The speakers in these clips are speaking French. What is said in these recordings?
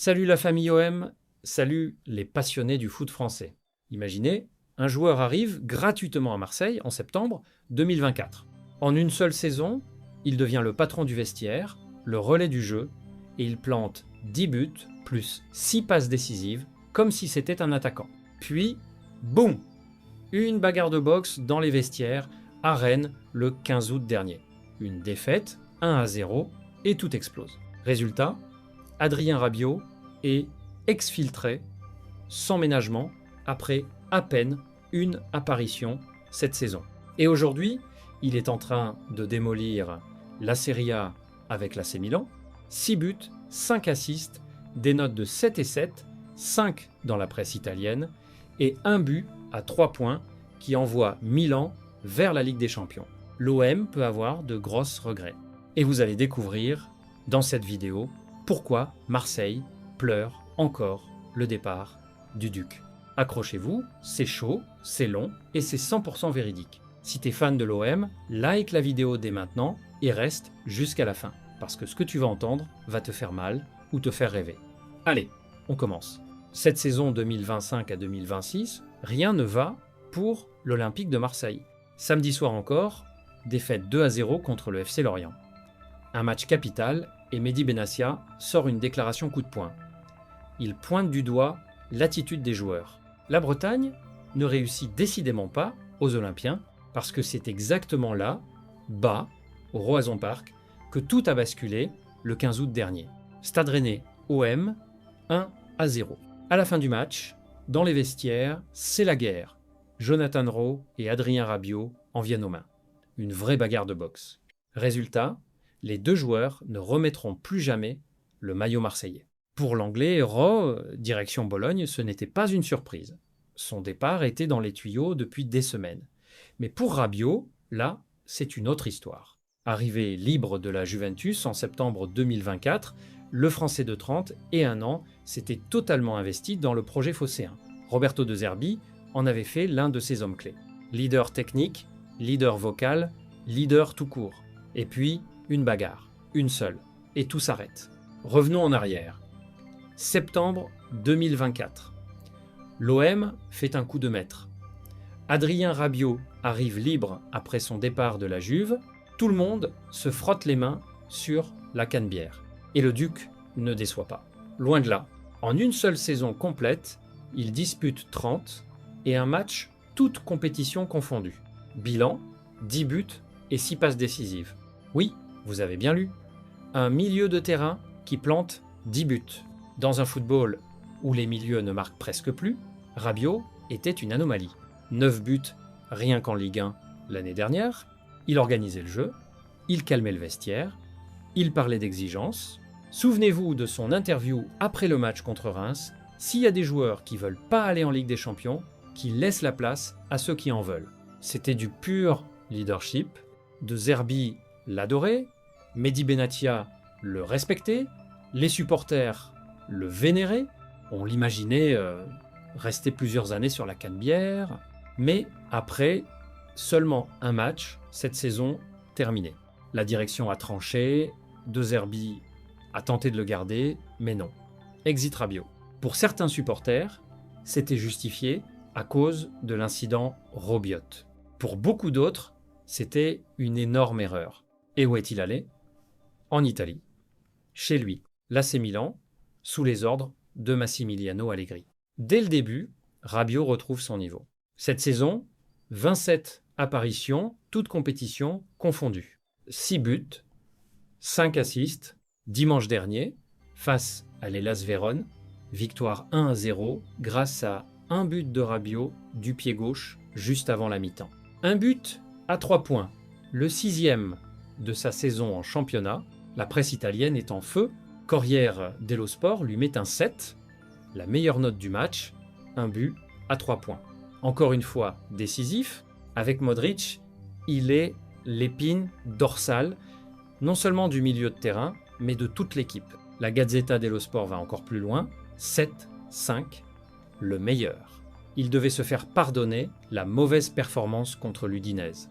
Salut la famille OM, salut les passionnés du foot français. Imaginez, un joueur arrive gratuitement à Marseille en septembre 2024. En une seule saison, il devient le patron du vestiaire, le relais du jeu, et il plante 10 buts plus 6 passes décisives, comme si c'était un attaquant. Puis, boum, une bagarre de boxe dans les vestiaires à Rennes le 15 août dernier. Une défaite, 1-0, et tout explose. Résultat, Adrien Rabiot est exfiltré sans ménagement après à peine une apparition cette saison. Et aujourd'hui, il est en train de démolir la Serie A avec l'AC Milan. 6 buts, 5 assists, des notes de 7 et 7, 5 dans la presse italienne et un but à 3 points qui envoie Milan vers la Ligue des Champions. L'OM peut avoir de grosses regrets. Et vous allez découvrir dans cette vidéo pourquoi Marseille pleure encore le départ du Duc. Accrochez-vous, c'est chaud, c'est long et c'est 100% véridique. Si t'es fan de l'OM, like la vidéo dès maintenant et reste jusqu'à la fin. Parce que ce que tu vas entendre va te faire mal ou te faire rêver. Allez, on commence. Cette saison 2025 à 2026, rien ne va pour l'Olympique de Marseille. Samedi soir encore, défaite 2-0 contre le FC Lorient. Un match capital et Mehdi Benassia sort une déclaration coup de poing. Il pointe du doigt l'attitude des joueurs. La Bretagne ne réussit décidément pas aux Olympiens parce que c'est exactement là, bas, au Roazhon Park, que tout a basculé le 15 août dernier. Stade Rennais OM 1-0. À la fin du match, dans les vestiaires, c'est la guerre. Jonathan Rowe et Adrien Rabiot en viennent aux mains. Une vraie bagarre de boxe. Résultat, les deux joueurs ne remettront plus jamais le maillot marseillais. Pour l'Anglais, Rowe, direction Bologne, ce n'était pas une surprise. Son départ était dans les tuyaux depuis des semaines. Mais pour Rabiot, là, c'est une autre histoire. Arrivé libre de la Juventus en septembre 2024, le Français de 30 et 1 an s'était totalement investi dans le projet phocéen. Roberto De Zerbi en avait fait l'un de ses hommes clés. Leader technique, leader vocal, leader tout court. Et puis, une bagarre, une seule, et tout s'arrête. Revenons en arrière. Septembre 2024. L'OM fait un coup de maître. Adrien Rabiot arrive libre après son départ de la Juve. Tout le monde se frotte les mains sur la canebière. Et le Duc ne déçoit pas. Loin de là. En une seule saison complète, il dispute 30 et un match toutes compétitions confondues. Bilan, 10 buts et 6 passes décisives. Oui, vous avez bien lu. Un milieu de terrain qui plante 10 buts. Dans un football où les milieux ne marquent presque plus, Rabiot était une anomalie. 9 buts rien qu'en Ligue 1 l'année dernière. Il organisait le jeu, il calmait le vestiaire, il parlait d'exigence. Souvenez-vous de son interview après le match contre Reims. S'il y a des joueurs qui ne veulent pas aller en Ligue des Champions, qu'ils laissent la place à ceux qui en veulent. C'était du pur leadership. De Zerbi l'adorait, Mehdi Benassia le respectait, les supporters le vénéraient, on l'imaginait rester plusieurs années sur la canebière, mais après seulement un match, cette saison terminée. La direction a tranché, De Zerbi a tenté de le garder, mais non. Exit Rabiot. Pour certains supporters, c'était justifié à cause de l'incident Rabiot. Pour beaucoup d'autres, c'était une énorme erreur. Et où est-il allé ? En Italie. Chez lui, l'AC Milan, sous les ordres de Massimiliano Allegri. Dès le début, Rabiot retrouve son niveau. Cette saison, 27 apparitions, toutes compétitions confondues. 6 buts, 5 assists. Dimanche dernier, face à l'Hellas Vérone, victoire 1-0 grâce à un but de Rabiot du pied gauche juste avant la mi-temps. Un but à 3 points, le 6e de sa saison en championnat. La presse italienne est en feu. Corriere dello Sport lui met un 7, la meilleure note du match, un but à 3 points. Encore une fois décisif, avec Modric, il est l'épine dorsale, non seulement du milieu de terrain, mais de toute l'équipe. La Gazzetta dello Sport va encore plus loin, 7-5, le meilleur. Il devait se faire pardonner la mauvaise performance contre l'Udinese.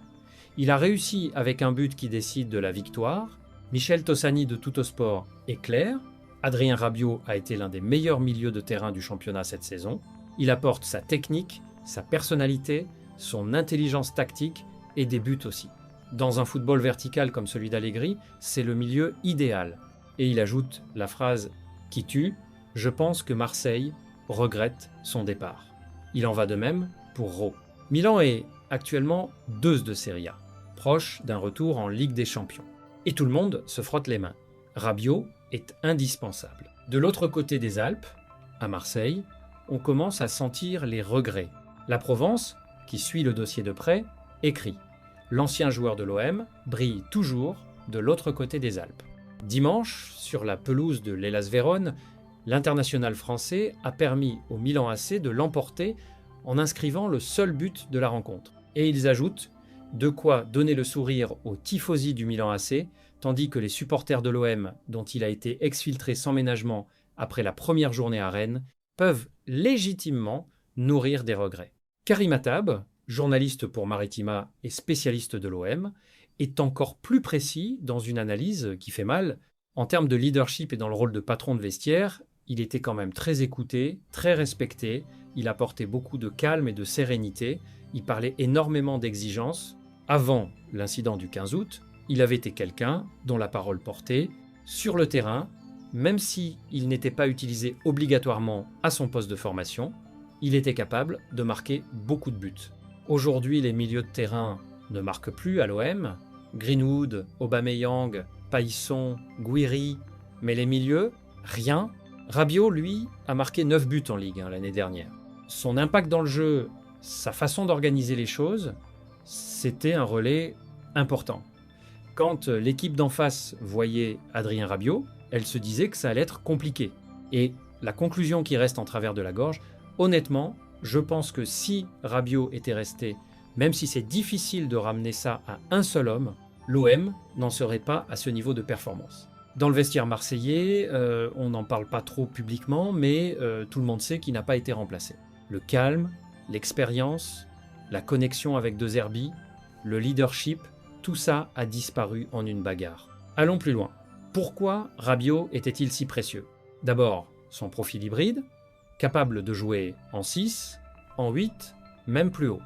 Il a réussi avec un but qui décide de la victoire. Michel Tossani de Tuttosport est clair. Adrien Rabiot a été l'un des meilleurs milieux de terrain du championnat cette saison. Il apporte sa technique, sa personnalité, son intelligence tactique et des buts aussi. Dans un football vertical comme celui d'Allegri, c'est le milieu idéal. Et il ajoute la phrase qui tue « Je pense que Marseille regrette son départ ». Il en va de même pour Rho. Milan est actuellement deuxième de Serie A, proche d'un retour en Ligue des Champions. Et tout le monde se frotte les mains. Rabiot est indispensable. De l'autre côté des Alpes, à Marseille, on commence à sentir les regrets. La Provence, qui suit le dossier de près, écrit « L'ancien joueur de l'OM brille toujours de l'autre côté des Alpes ». Dimanche, sur la pelouse de l'Hellas Vérone, l'international français a permis au Milan AC de l'emporter en inscrivant le seul but de la rencontre. Et ils ajoutent de quoi donner le sourire aux tifosi du Milan AC, tandis que les supporters de l'OM, dont il a été exfiltré sans ménagement après la première journée à Rennes, peuvent légitimement nourrir des regrets. Karim Attab, journaliste pour Maritima et spécialiste de l'OM, est encore plus précis dans une analyse qui fait mal. En termes de leadership et dans le rôle de patron de vestiaire, il était quand même très écouté, très respecté, il apportait beaucoup de calme et de sérénité, il parlait énormément d'exigence. Avant l'incident du 15 août, il avait été quelqu'un dont la parole portait sur le terrain, même s'il n'était pas utilisé obligatoirement à son poste de formation, il était capable de marquer beaucoup de buts. Aujourd'hui, les milieux de terrain ne marquent plus à l'OM, Greenwood, Aubameyang, Paillisson, Guiri, mais les milieux, rien. Rabiot, lui, a marqué 9 buts en Ligue 1 l'année dernière. Son impact dans le jeu, sa façon d'organiser les choses, c'était un relais important. Quand l'équipe d'en face voyait Adrien Rabiot, elle se disait que ça allait être compliqué. Et la conclusion qui reste en travers de la gorge, honnêtement, je pense que si Rabiot était resté, même si c'est difficile de ramener ça à un seul homme, l'OM n'en serait pas à ce niveau de performance. Dans le vestiaire marseillais, on n'en parle pas trop publiquement, mais tout le monde sait qu'il n'a pas été remplacé. Le calme, l'expérience, la connexion avec De Zerbi, le leadership, tout ça a disparu en une bagarre. Allons plus loin. Pourquoi Rabiot était-il si précieux? D'abord, son profil hybride, capable de jouer en 6, en 8, même plus haut.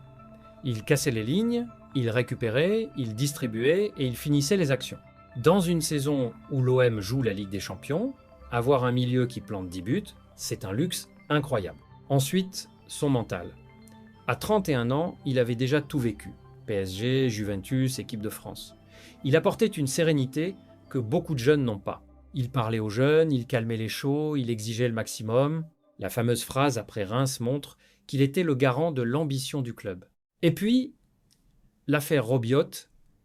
Il cassait les lignes, il récupérait, il distribuait et il finissait les actions. Dans une saison où l'OM joue la Ligue des Champions, avoir un milieu qui plante 10 buts, c'est un luxe incroyable. Ensuite, son mental. À 31 ans, il avait déjà tout vécu. PSG, Juventus, équipe de France. Il apportait une sérénité que beaucoup de jeunes n'ont pas. Il parlait aux jeunes, il calmait les chauds, il exigeait le maximum. La fameuse phrase après Reims montre qu'il était le garant de l'ambition du club. Et puis, l'affaire Rabiot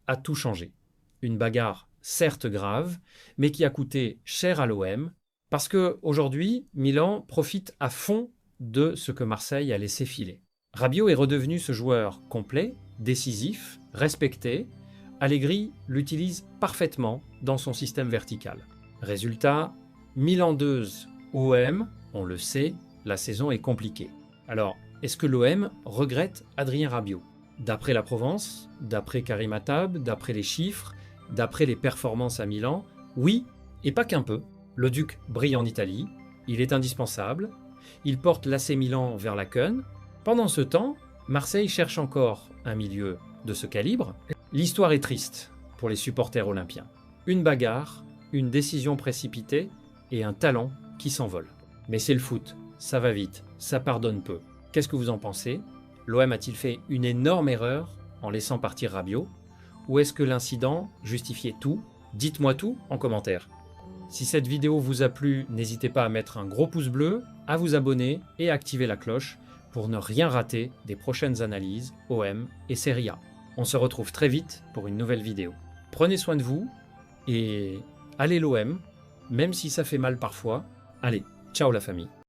a tout changé. Une bagarre certes grave, mais qui a coûté cher à l'OM, parce qu'aujourd'hui, Milan profite à fond de ce que Marseille a laissé filer. Rabiot est redevenu ce joueur complet, décisif, respecté. Allegri l'utilise parfaitement dans son système vertical. Résultat, Milan 2, OM, on le sait, la saison est compliquée. Alors, est-ce que l'OM regrette Adrien Rabiot? D'après la Provence, d'après Karim Attab, d'après les chiffres, d'après les performances à Milan, oui, et pas qu'un peu. Le Duc brille en Italie, il est indispensable, il porte l'AC Milan vers la queue. Pendant ce temps, Marseille cherche encore un milieu de ce calibre. L'histoire est triste pour les supporters olympiens. Une bagarre, une décision précipitée et un talent qui s'envole. Mais c'est le foot, ça va vite, ça pardonne peu. Qu'est-ce que vous en pensez? L'OM a-t-il fait une énorme erreur en laissant partir Rabiot? Ou est-ce que l'incident justifiait tout? Dites-moi tout en commentaire. Si cette vidéo vous a plu, n'hésitez pas à mettre un gros pouce bleu, à vous abonner et à activer la cloche pour ne rien rater des prochaines analyses OM et Serie A. On se retrouve très vite pour une nouvelle vidéo. Prenez soin de vous et allez l'OM, même si ça fait mal parfois. Allez, ciao la famille.